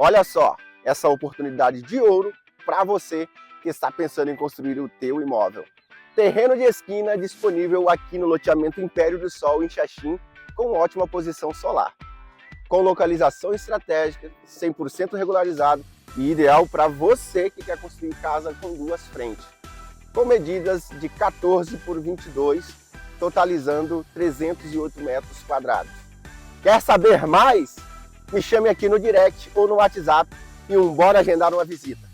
Olha só, essa oportunidade de ouro para você que está pensando em construir o teu imóvel. Terreno de esquina disponível aqui no loteamento Império do Sol, em Xaxim, com ótima posição solar. Com localização estratégica, 100% regularizado e ideal para você que quer construir casa com duas frentes. Com medidas de 14 por 22, totalizando 308 metros quadrados. Quer saber mais? Me chame aqui no direct ou no WhatsApp e bora agendar uma visita.